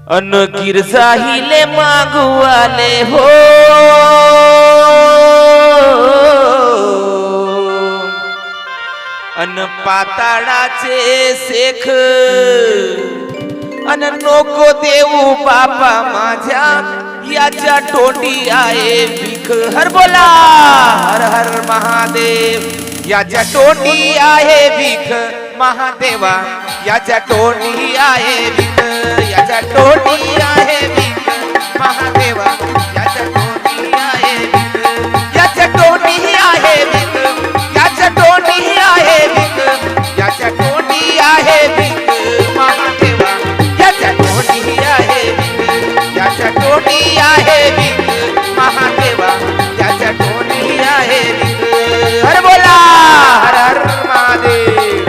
अन गिरजाहिले मागू आले हो अन पाताळाचे शेख अन नको देऊ बापा माझ्या याच्या तोंडी आहे भीक हर बोला हर हर महादेव याच्या तोंडी आहे भीक महादेवा याच्या तोंडी आहे भीक याच्या तोंडी आहे भीक महादेवा याच्या तोंडी आहे भीक याच्या तोंडी आहे भीक याच्या तोंडी आहे भीक याच्या तोंडी आहे भीक महादेवा याच्या तोंडी आहे भीक याच्या तोंडी आहे भीक महादेवा याच्या तोंडी आहे भीक हर बोला हर हर महादेव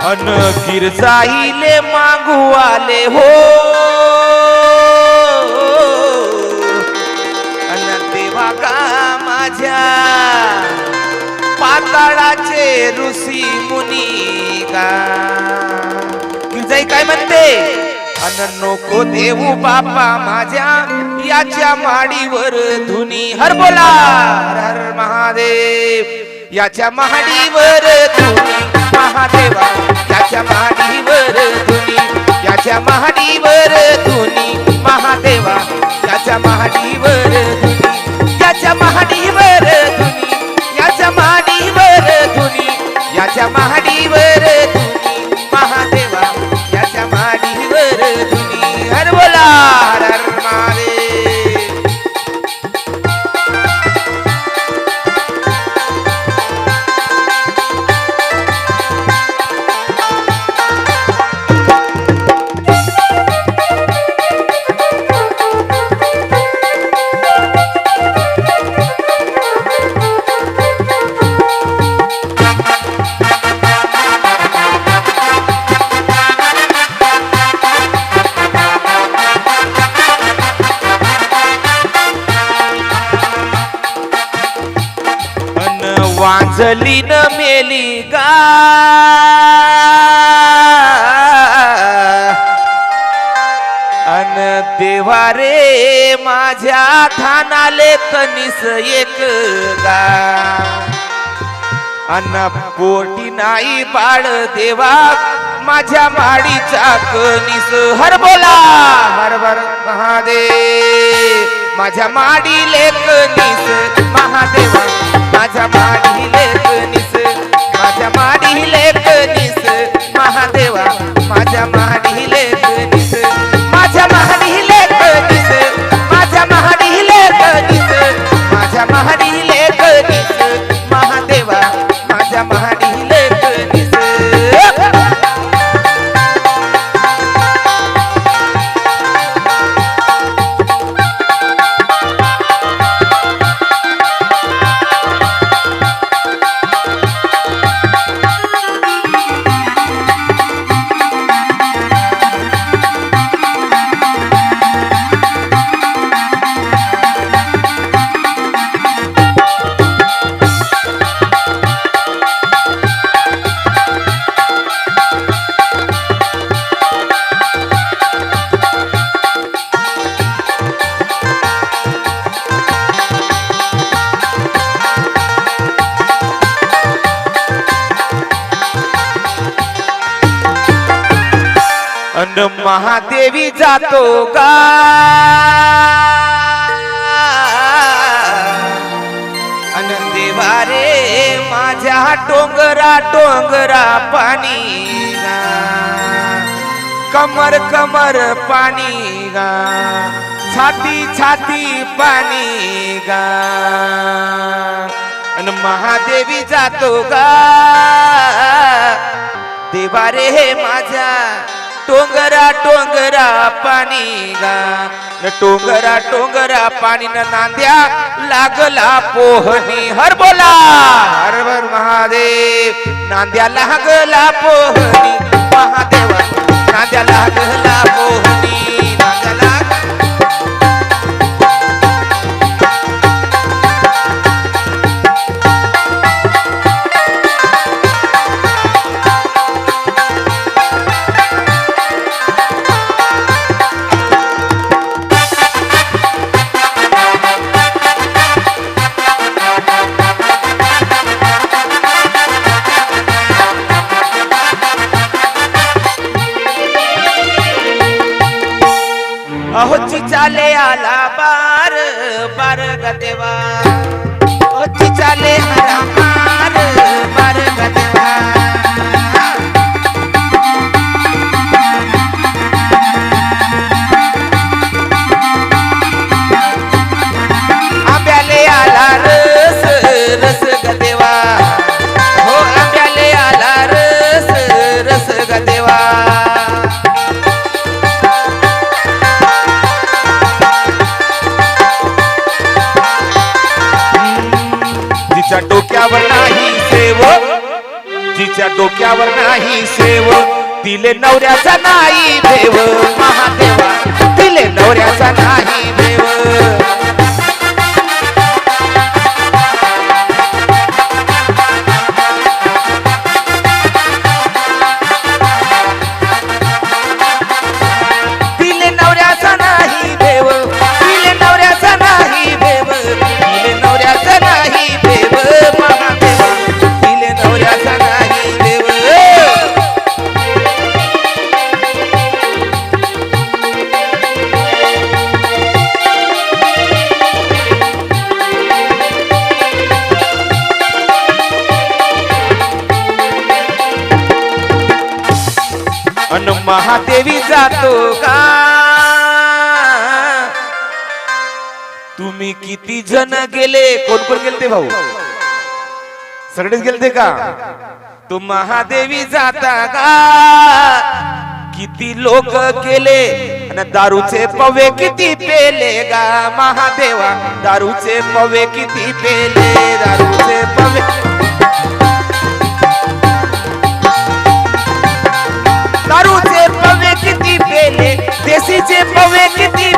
अन गिरजाहिले मागू आले हो अन देवा का माझ्या पाताळाचे ऋषी मुनी का गिरजाई काय म्हणते अन नको देऊ बापा माझ्या याच्या माडीवर धुनी हर बोला हर हर महादेव याच्या महाडीवर धुनी महादेवा याच्या महाडीवर धुनी याच्या महाडीवर धुनी महादेवा याच्या महाडीवर धुनी याच्या महाडीवर धुनी याच्या महाडीवर धुनी याच्या महाडीवर धुनी महादेवा याच्या महाडीवर धुनी हर बोला हर हर महादेव वांझली न मेली गा अन देवा रे माझ्या थानाले तनिस एक गा अन पोटी नाही बाळ देवा माझ्या माडीचा कनिस हर बोला हर हर महादेव माझ्या माडीले कनिस महादेवा माझ्या माडीले कनिस माझ्या माडीले कनिस महादेवा माझ्या माडीले कनिस माझ्या माडीले कनिस माझ्या माडीले कनिस माझ्या माडीले कनिस महादेवा माझ्या माडीले कनिस अन महादेवी जातो गा अन देवा रे माझ्या टोंगरा टोंगरा पाणी गा कमर कमर पाणी गा छाती छाती पाणी गा अन महादेवी जातो गा देवा रे हे माझ्या टोंगरा टोंगरा पाणी गा टोंगरा टोंगरा पाणी न नांद्या लागला पोहणी हर बोला हर हर महादेव नांद्या लागला पोहणी महादेवा नांद्या लागला पोहणी नांद्या लाग अहोची चाले आला बार बार गदेवा अहोची चाले आला बार बार गदेवा आंब्याले आला रस रस गदेवा हो आंब्याले आला रस रस गदेवा जिच्या डोक्यावर नाही सेव जिच्या डोक्यावर नाही सेव तिले नवऱ्याचा नाही भेव महादेवा तिले नवऱ्याचा नाही भेव तिले नवऱ्याचा नाही भेव तिले नवऱ्याचा नाही भेव तिले नवऱ्याचा नाही भेव महादेवा तिले नवऱ्याचा नाही भेव अन महादेवी जातो का तुम्ही किती जण गेले कोण कोण गेलते भाऊ सगळेच गेलते का तू महादेवी जाता का किती लोक गेले आणि दारूचे पवे किती पेले गा महादेवा दारूचे पवे किती पेले दारूचे पवे दारूचे पवे किती पेले देशीचे पवे किती